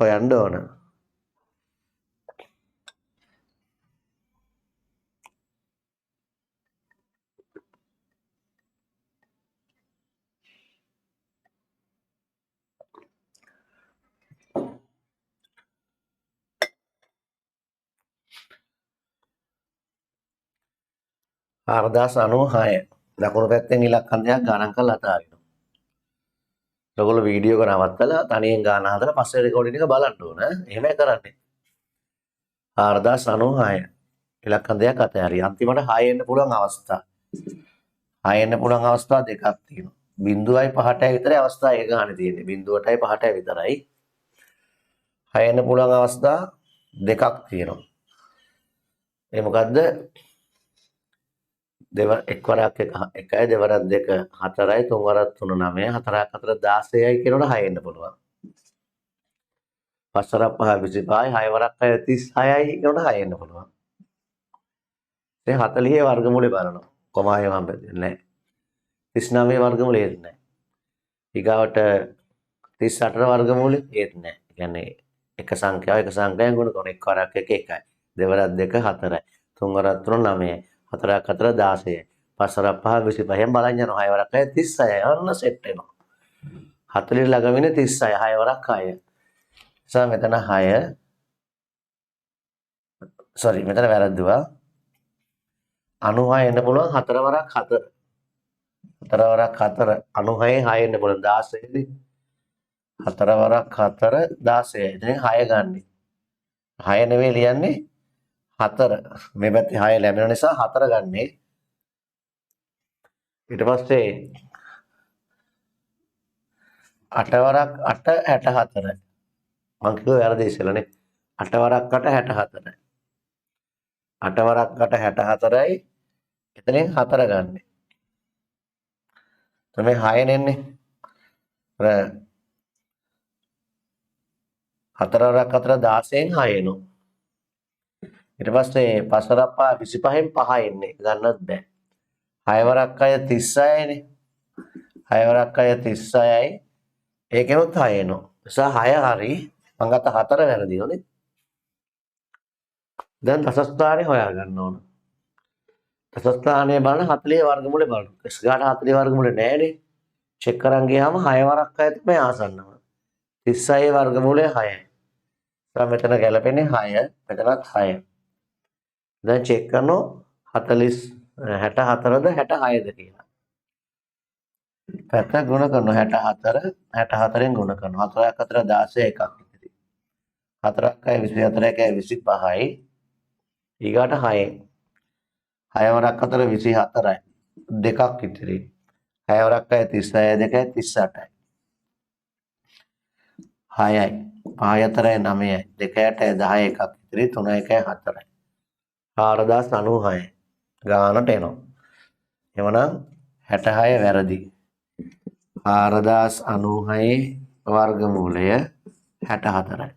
හොයන්න ඕන 4096 දකුණු පැත්තෙන් ඉලක්කන්දයක් ගණන් කරලා අතාරිනවා. ඔයගොල්ලෝ වීඩියෝ එක නවත්තලා තනියෙන් ගාන හදලා පස්සේ රෙකෝඩින් එක බලන්න ඕන. එහෙමයි කරන්නේ. 4096 ඉලක්කන්දයක් අතහැරිය. අන්තිමට 6 එන්න පුළුවන් අවස්ථා. 6 එන්න පුළුවන් අවස්ථා දෙකක් තියෙනවා. 0.5ටයි විතරයි අවස්ථා එක ගන්න තියෙන්නේ. 0.5ටයි විතරයි. 6 එන්න පුළුවන් අවස්ථා දෙකක් තියෙනවා. ඒ මොකද්ද? එක් වරක් 1යි දෙවරක් 2 4යි තුන් වරක් 3 9යි හතරක් 4 16යි කියනකොට 6 එන්න පුළුවන්. පස් වරක් 5 25යි 6 වරක් 36යි කියනකොට 6 එන්න පුළුවන්. දැන් 40 වර්ගමූලේ බලනවා. කොමාය මම බෙදන්නේ නැහැ. 39 වර්ගමූලේ ඒත් නැහැ. ඊගාවට 38 වර්ගමූලේ ඒත් නැහැ. ඒ කියන්නේ එක සංඛ්‍යාවෙන් ගුණ කරන එක් වරක් 1 1යි. දෙවරක් 2 4යි. තුන් වරක් 3 9යි. හතරක් 4 16යි. පස් වරක් 5 25යි බලන් යනවා. 6 වරක් 36යි. අන්න සෙට් වෙනවා. 40 ළඟම ඉන්නේ 36යි. 6 වරක් 6යි. නිසා මෙතන 6 sorry මෙතන වැරද්දුවා. 96 එන්න පුළුවන් 4 වරක් 4. 4 වරක් 4 96 6 එන්න පුළුවන් 16 නේ. 4 වරක් 4 16යි. එතන 6 ගන්නෙ. 6 නෙවෙයි ලියන්නේ 4. මේ පැත්තේ 6 ලැබෙන නිසා 4 ගන්නෙ. ඊට පස්සේ 8 වරක් 8 64. මං කිව්ව වැරදි ඉස්සෙල්ලානේ. 8 වරක් 8 64. 8 වරක් 8 64යි. එතනින් 4 ගන්නෙ. තමයි 6 නෙන්නේ. අර 4 වරක් 4 16න් 6 එනවා. ඊට පස්සේ 5 වරක් 5 25න් 5 එන්නේ. ගන්නත් බෑ. 6 වරක් 6 36යිනේ. 6 වරක් 6 36යි. ඒකෙනුත් 6 එනවා. නිසා 6 හරි. මං ගත්ත 4 වැරදි වනේ. දැන් දසස්ථානේ හොයා ගන්න ඕන. දසස්ථානේ බලන 40 වර්ගමූලේ බලන්න. S ගාට 40 වර්ගමූලේ නෑනේ. චෙක් කරන් ගියාම 6 වරක් 6 තමයි ආසන්නම. 36 වර්ගමූලය 6යි. දැන් මෙතන ගැලපෙන්නේ 6. මෙතනත් 6. දැන් චෙක් කරනවා 40 64ද 66ද කියලා. පැත්ත ගුණ කරනවා 64 64න් ගුණ කරනවා 4ක් 4 16 එකක් ඉතිරි. 4ක් 24 25යි. ඊගාට 6න් 6 වරක් 4 24යි. දෙකක් ඉතිරි. 6 වරක් 36 2යි 38යි. 6යි 5 4යි 9යි 2යි 10යි එකක් ඉතිරි 3යි 4යි. 4096 ගානට එනවා. එවනම් 66 වැරදි. 4096 වර්ගමූලය 64යි.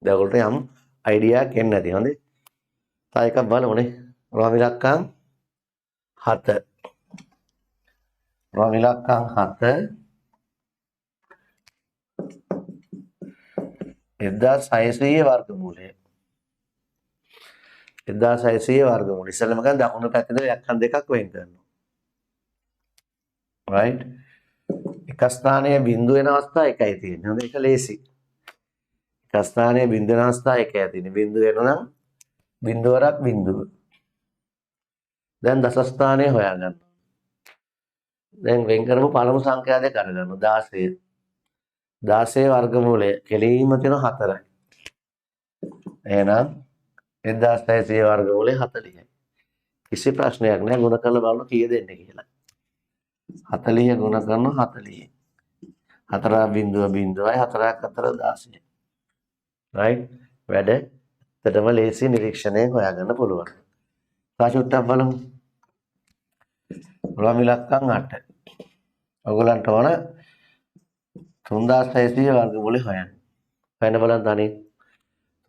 දැන් ඔයගොල්ලෝ යම් අයිඩියා එකක් එන්න ඇති. හොඳේ. තව එකක් බලමුනේ. රෝම ඉලක්කම් 7. රෝම ඉලක්කම් 7 1600 වර්ගමූලය. 1600 වර්ගමූලය. ඉස්සෙල්ලාම ගන්න දකුණු පැත්තේ ඉලක්කම් දෙකක් වෙන් කරනවා. right? එක ස්ථානයේ බිඳුව වෙන අවස්ථා එකයි තියෙන්නේ. හොඳ ඒක ලේසි. එක ස්ථානයේ බිඳුව වෙන අවස්ථා එකයි තියෙන්නේ. බිඳුව වෙනනම් බිඳුවරක් බිඳුව. දැන් දස ස්ථානයේ හොයාගන්න. දැන් වෙන් කරමු පළමු සංඛ්‍යා දෙක අරගන්න 16. 16 වර්ගමූලය කෙලීම තියෙන 4යි. එහෙනම් 1600 වර්ගමූලය 40යි. කිසි ප්‍රශ්නයක් නැහැ ගුණ කරලා බලන්න කීය දෙන්නේ කියලා. 40 ගුණ කරනවා 40. 4 බිඳුව බිඳුවයි 4ක් 4 16. right? වැඩ ඇත්තටම ලේසි නිරීක්ෂණයෙන් හොයාගන්න පුළුවන්. තාචුට්ටක් බලමු. රෝම ඉලක්කම් 8. ඔයගලන්ට ඕන 3600 වර්ගමූලය හොයන්න. හොයන්න බලන්න තනියෙන්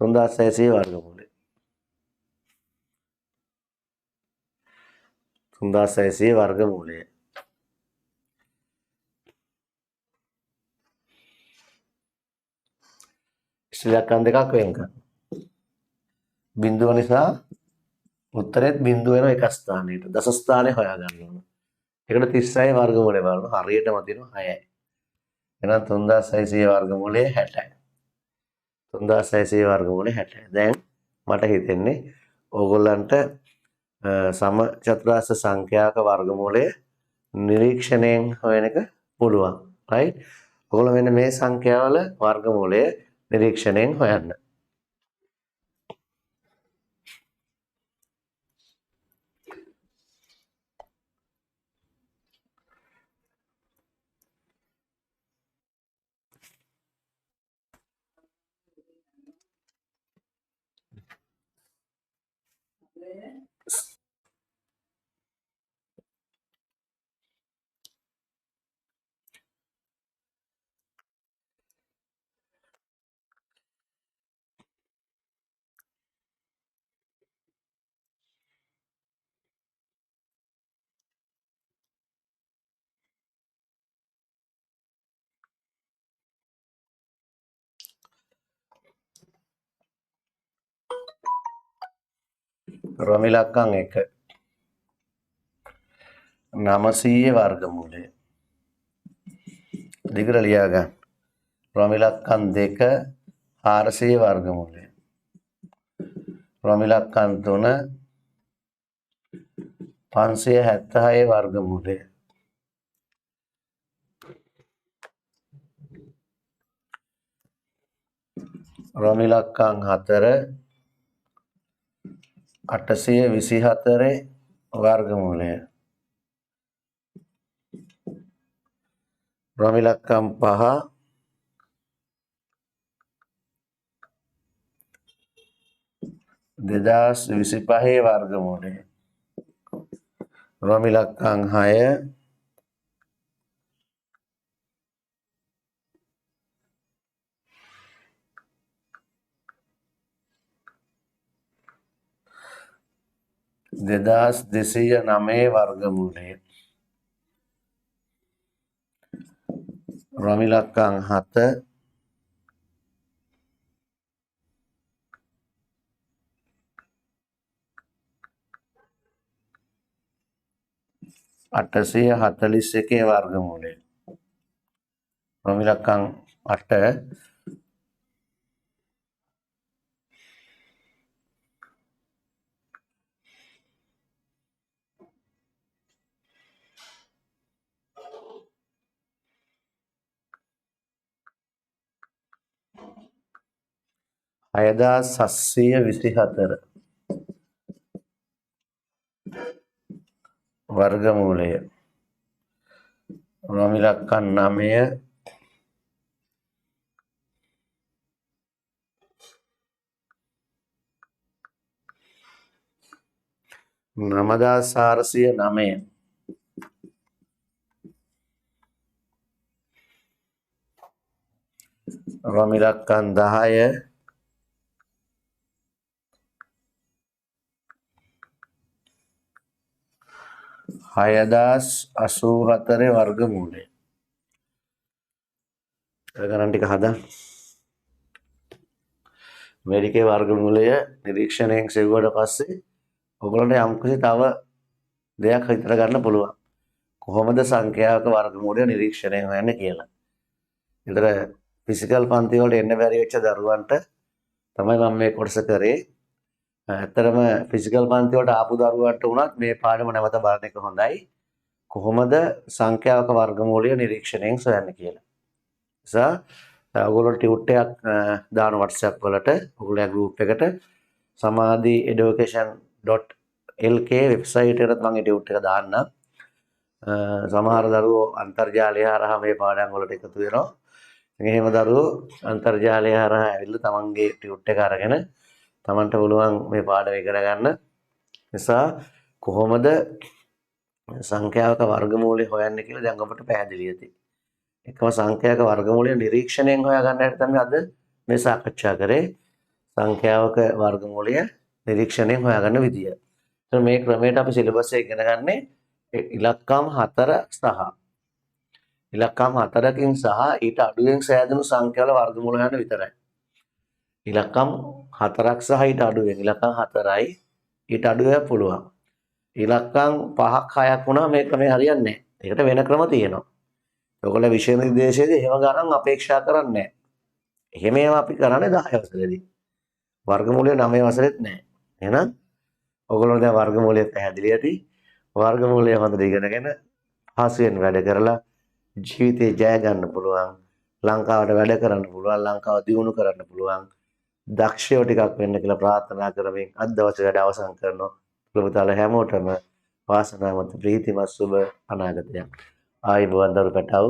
3600 වර්ගමූලය. 3600 වර්ගමූලය. ඉලක්කම් දෙකක් වෙන් කරනවා. බිඳුව නිසා උත්තරෙත් බිඳුව වෙන එක ස්ථානයකට. දස ස්ථානේ හොයාගන්න ඕන. ඒකට 36 වර්ගමූලය බලනවා. හරියටම තියෙනවා 6යි. එහෙනම් 3600 වර්ගමූලය 60යි. 3600 වර්ගමූලය 60යි. දැන් මට හිතෙන්නේ ඕගොල්ලන්ට සමචතුරාර්ය සංඛ්‍යාක වර්ගමූලය නිරීක්ෂණයෙන් හොයන එක පුළුවන්. right? ඔයගොල්ලෝ මෙන්න මේ සංඛ්‍යාවල වර්ගමූලය නිරීක්ෂණයෙන් හොයන්න. රෝම ඉලක්කම් 1 900 වර්ගමූලය දිගට ලියා ගන්න. රෝම ඉලක්කම් 2 400 වර්ගමූලය. රෝම ඉලක්කම් 3 576 වර්ගමූලය. රෝම ඉලක්කම් 4 824 වර්ගමූලය. රෝම ඉලක්කම් 5 2025 වර්ගමූලය. රෝම ඉලක්කම් 6 2209 වර්ගමූලය. රෝම ඉලක්කම් 7 841 වර්ගමූලය. රෝම ඉලක්කම් 8 6724 වර්ගමූලය. රෝම ඉලක්කම් 9 9409 රෝම ඉලක්කම් 10 6084 වර්ගමූලය. ගණන් ටික හදන්න. මේකේ වර්ගමූලය නිරීක්ෂණයෙන් සෙව්වට පස්සේ ඔයගොල්ලන්ට යම්කිසි තව දෙයක් හිතර ගන්න පුළුවන්. කොහොමද සංඛ්‍යාවක වර්ගමූලය නිරීක්ෂණයෙන් හොයන්නේ කියලා. ඒතර ෆිසිකල් පන්ති වලට එන්න බැරි වෙච්ච දරුවන්ට තමයි මම මේ කොටස කරේ. ඇත්තටම ෆිසිකල් පන්ති වලට ආපු දරුවන්ට උනත් මේ පාඩම නැවත බලන එක හොඳයි. කොහොමද සංඛ්‍යාවක වර්ගමූලය නිරීක්ෂණයෙන් සොයන්නේ කියලා. නිසා ඔයගොල්ලෝ ටියුට් එකක් දාන WhatsApp වලට ඔයගොල්ලෝ ගෲප් එකට samadhi.education.lk වෙබ්සයිට් එකට මම ටියුට් එක දාන්නම්. සමහර දරුවෝ අන්තර්ජාලය හරහා මේ පාඩම් වලට එකතු වෙනවා. එහෙම දරුවෝ අන්තර්ජාලය හරහා ඇවිල්ලා තමන්ගේ ටියුට් එක අරගෙන තමන්ට පුළුවන් මේ පාඩම ඉගෙන ගන්න. නිසා කොහොමද සංඛ්‍යාවක වර්ගමූලය හොයන්නේ කියලා දැන් ඔබට පැහැදිලි ඇති. එකම සංඛ්‍යාවක වර්ගමූලය නිරීක්ෂණයෙන් හොයාගන්න හැටි තමයි අද මේ සාකච්ඡා කරේ. සංඛ්‍යාවක වර්ගමූලය නිරීක්ෂණයෙන් හොයාගන්න විදිය. එතන මේ ක්‍රමයට අපි සිලබස් එක ඉගෙන ගන්නේ ඉලක්කම් 4 සහ ඉලක්කම් 4කින් සහ ඊට අඩුවෙන් සෑදුණු සංඛ්‍යාවල වර්ගමූල හොයන්න විතරයි. ඉලක්කම් 4ක් සහ ඊට අඩුවෙන් ඉලක්කම් 4යි ඊට අඩුවෙන් පුළුවන්. ඉලක්කම් 5ක් 6ක් වුණා මේ ක්‍රමය හරියන්නේ නැහැ. ඒකට වෙන ක්‍රම තියෙනවා. ඔයගොල්ලෝ විෂය නිර්දේශයේදී එහෙම ගණන් අපේක්ෂා කරන්නේ නැහැ. එහෙම ඒවා අපි කරන්නේ 10 වසරේදී. වර්ගමූලය 9 වසරෙත් නැහැ. එහෙනම් ඔයගොල්ලෝ දැන් වර්ගමූලය පැහැදිලි ඇති. වර්ගමූලය හොඳට ඉගෙනගෙන පහසුවෙන් වැඩ කරලා ජීවිතේ ජය ගන්න පුළුවන්. ලංකාවට වැඩ කරන්න පුළුවන්. ලංකාව දියුණු කරන්න පුළුවන්. දක්ෂයෝ ටිකක් වෙන්න කියලා ප්‍රාර්ථනා කරමින් අද දවසේ වැඩ අවසන් කරනවා. පුතලා හැමෝටම වාසනාවන්ත ප්‍රීතිමත් සුබ අනාගතයක්. ආයුබෝවන් දරු පැටව්.